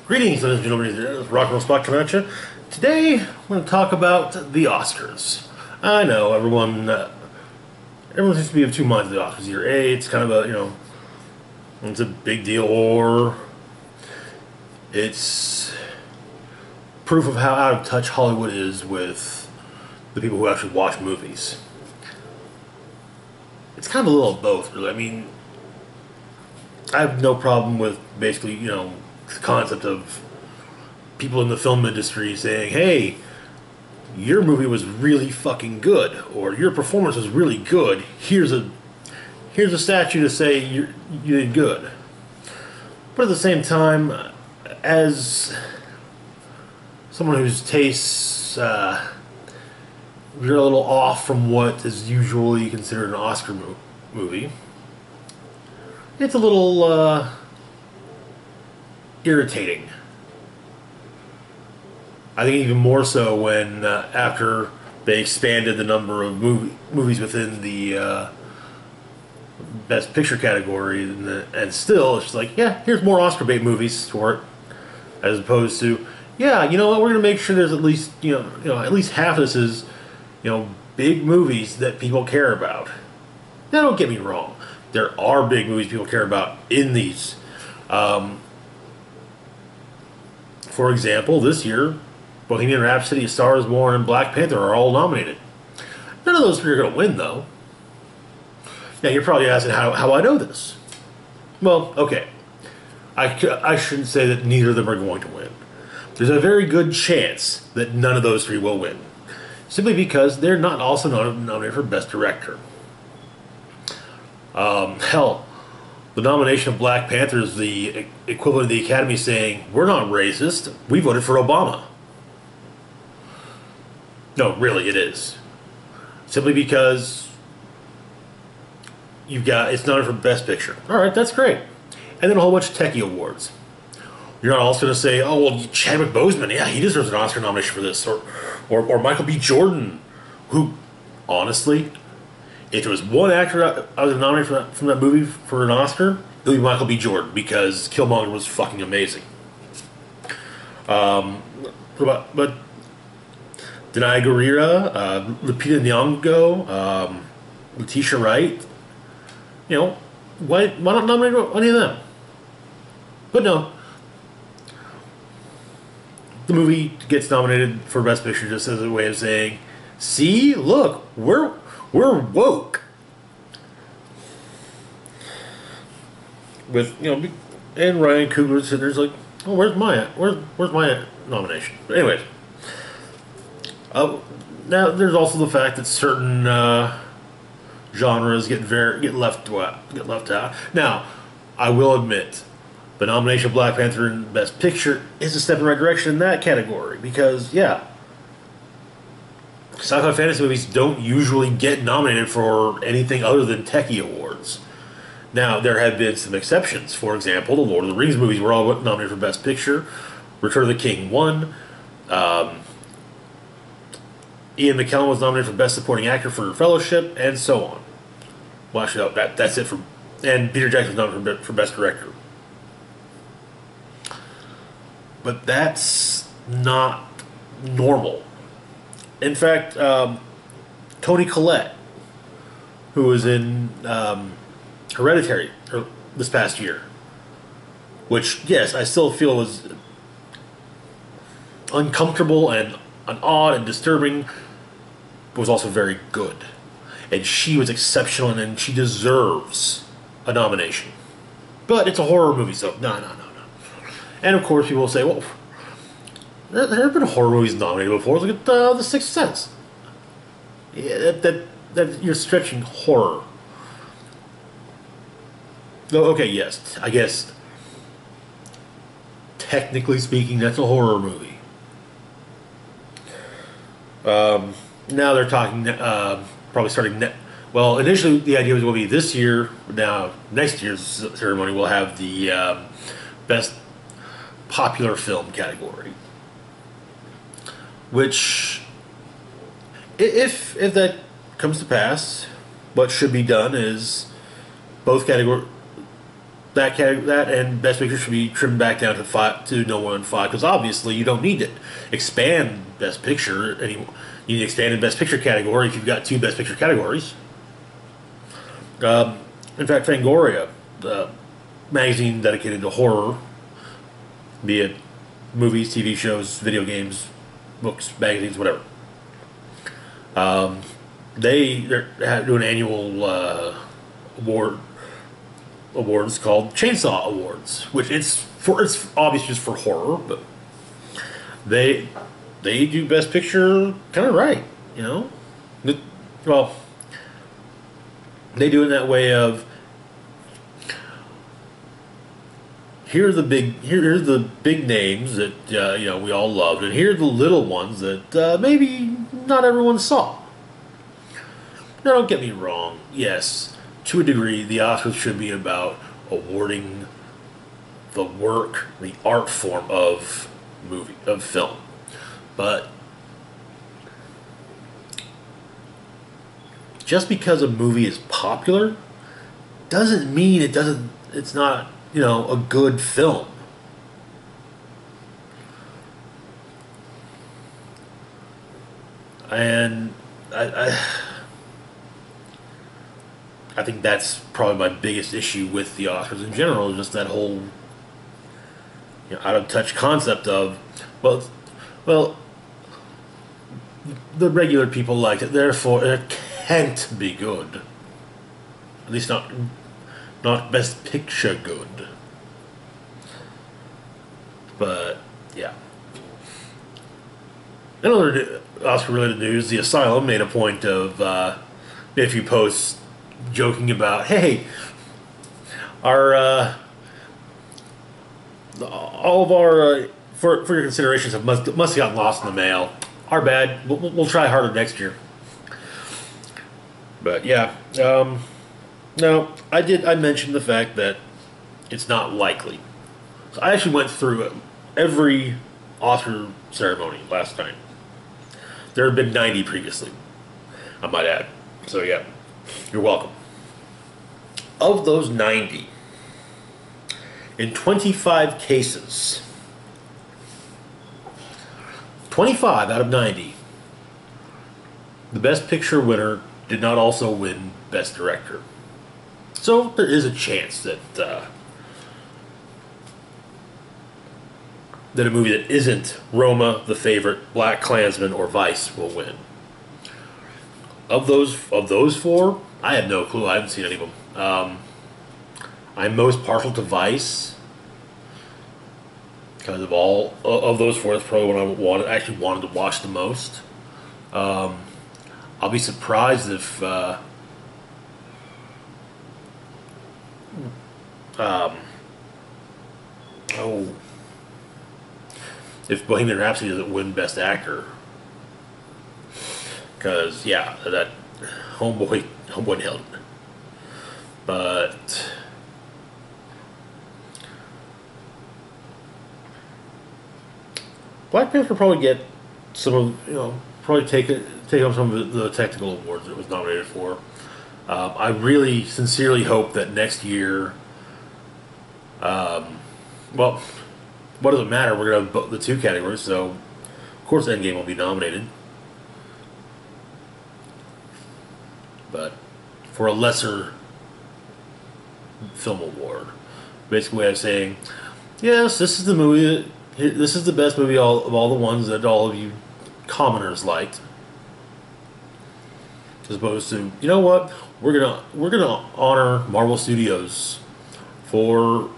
Greetings, ladies and gentlemen. It's Rock and Roll Spot coming at you. Today, I'm going to talk about the Oscars. I know everyone seems to be of two minds of the Oscars. Either A, it's kind of a, it's a big deal, or it's proof of how out of touch Hollywood is with the people who actually watch movies. It's kind of a little of both, really. I mean, I have no problem with basically, the concept of people in the film industry saying, hey, your movie was really fucking good, or your performance was really good. Here's a statue to say you did good. But at the same time, as someone whose tastes are a little off from what is usually considered an Oscar movie, it's a little irritating. I think even more so when after they expanded the number of movies within the Best Picture category, and still it's just like, yeah, here's more Oscar bait movies for it, as opposed to, yeah, you know what, we're gonna make sure there's at least at least half of this is big movies that people care about. Now, don't get me wrong, there are big movies people care about in these. For example, this year, Bohemian Rhapsody, A Star Is Born, and Black Panther are all nominated. None of those three are going to win, though. Now, you're probably asking how I know this. Well, okay. I shouldn't say that neither of them are going to win. There's a very good chance that none of those three will win, simply because they're not also nominated for Best Director. Hell, the nomination of Black Panther is the equivalent of the Academy saying, we're not racist, we voted for Obama. No, really, it is. Simply because it's nominated for Best Picture. Alright, that's great. And then a whole bunch of techie awards. You're not also going to say, oh, well, Chadwick Boseman, yeah, he deserves an Oscar nomination for this. Or Michael B. Jordan, who, honestly, if there was one actor I was nominated from that movie for an Oscar, it would be Michael B. Jordan, because Killmonger was fucking amazing. But Denai Guerrera, Lupita Nyong'o, Letitia Wright, why not nominate any of them? But no. The movie gets nominated for Best Picture just as a way of saying, see, look, we're woke. With and Ryan Coogler sitting there's like, oh, where's my nomination? But anyways, now there's also the fact that certain genres get left out. Now, I will admit, the nomination of Black Panther in Best Picture is a step in the right direction in that category, because yeah, sci-fi fantasy movies don't usually get nominated for anything other than techie awards. Now, there have been some exceptions. For example, the Lord of the Rings movies were all nominated for Best Picture. Return of the King won. Ian McKellen was nominated for Best Supporting Actor for Fellowship, and so on. Well, actually, no, that's it for... And Peter Jackson was nominated for Best Director. But that's not normal. In fact, Toni Collette, who was in Hereditary this past year, which, yes, I still feel was uncomfortable and odd and disturbing, but was also very good. And she was exceptional, and she deserves a nomination. But it's a horror movie, so no. And of course, people will say, well, there have been horror movies nominated before. Look at The Sixth Sense. Yeah, that you're stretching horror. Oh, okay, yes, I guess technically speaking, that's a horror movie. Now they're talking probably starting. Well, initially the idea was going to be this year. Now next year's ceremony will have the Best Popular Film category, which, if that comes to pass, what should be done is both categories, that and Best Picture should be trimmed back down to five, to no more than five, because obviously you don't need to expand Best Picture anymore. You need to expand in Best Picture category if you've got two Best Picture categories. In fact, Fangoria, the magazine dedicated to horror, be it movies, TV shows, video games, books, magazines, whatever. They're doing annual awards called Chainsaw Awards, which it's obviously just for horror, but they do Best Picture kind of right, you know. Well, they do it in that way of here's the big names that we all loved, and here are the little ones that maybe not everyone saw. Now, don't get me wrong. Yes, to a degree, the Oscars should be about awarding the work, the art form of film, but just because a movie is popular doesn't mean it's not a good film. And I think that's probably my biggest issue with the Oscars in general, is just that whole out of touch concept of well the regular people liked it, therefore it can't be good. At least not Best Picture good. But yeah. In other Oscar-related news, The Asylum made a point of made a few posts joking about, hey, our all of our for your considerations must have gotten lost in the mail. Our bad. We'll try harder next year. But yeah, no, I mentioned the fact that it's not likely. So I actually went through every Oscar ceremony last time. There have been 90 previously, I might add. So yeah, you're welcome. Of those 90, in 25 cases, 25 out of 90, the Best Picture winner did not also win Best Director. So there is a chance that that a movie that isn't Roma, The Favorite, Black Klansman, or Vice will win. Of those four, I have no clue. I haven't seen any of them. I'm most partial to Vice because of all of those four. That's probably what I actually wanted to watch the most. I'll be surprised if if Bohemian Rhapsody doesn't win Best Actor. Because, yeah, that Homeboy nailed it. But Black Panther probably get some of, probably take home some of the technical awards it was nominated for. I really sincerely hope that next year, well, what does it matter? We're going to have the two categories, so of course Endgame will be nominated. But for a lesser film award. Basically, way of saying, yes, this is the movie. This is the best movie of all the ones that all of you commoners liked. As opposed to, you know what, we're gonna honor Marvel Studios for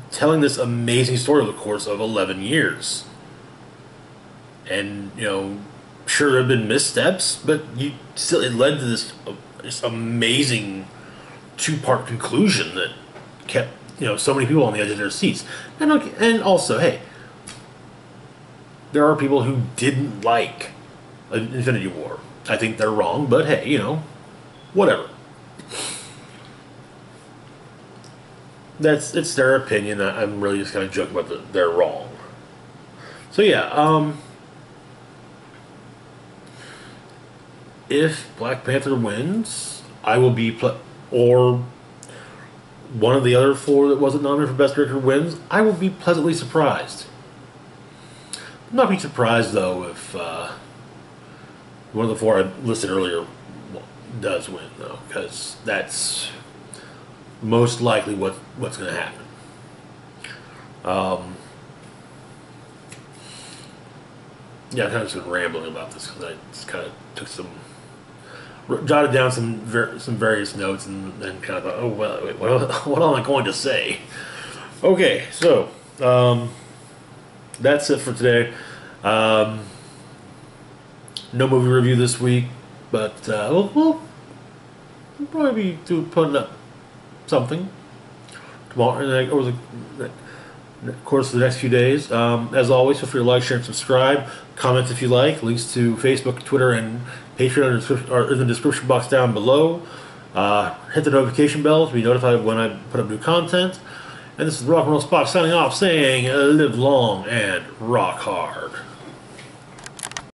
telling this amazing story over the course of 11 years. And sure, there have been missteps, but it led to this amazing two-part conclusion that kept so many people on the edge of their seats. And also, hey, there are people who didn't like Infinity War. I think they're wrong, but hey, whatever. It's their opinion. I'm really just kind of joking about they're wrong. So yeah, if Black Panther wins, I will be or one of the other four that wasn't nominated for Best Director wins, I will be pleasantly surprised. I'm not be surprised though if one of the four I listed earlier does win though, because that's most likely what's going to happen. Yeah, I've kind of just been rambling about this because I just kind of jotted down some various notes and then kind of thought, oh well, wait, what am I going to say? Okay, so that's it for today. No movie review this week, but we'll probably be putting up something tomorrow over the course of the next few days. As always, feel free to like, share, and subscribe. Comment if you like. Links to Facebook, Twitter, and Patreon are in the description box down below. Hit the notification bell to be notified when I put up new content. And this is Rock and Roll Spock signing off, saying live long and rock hard.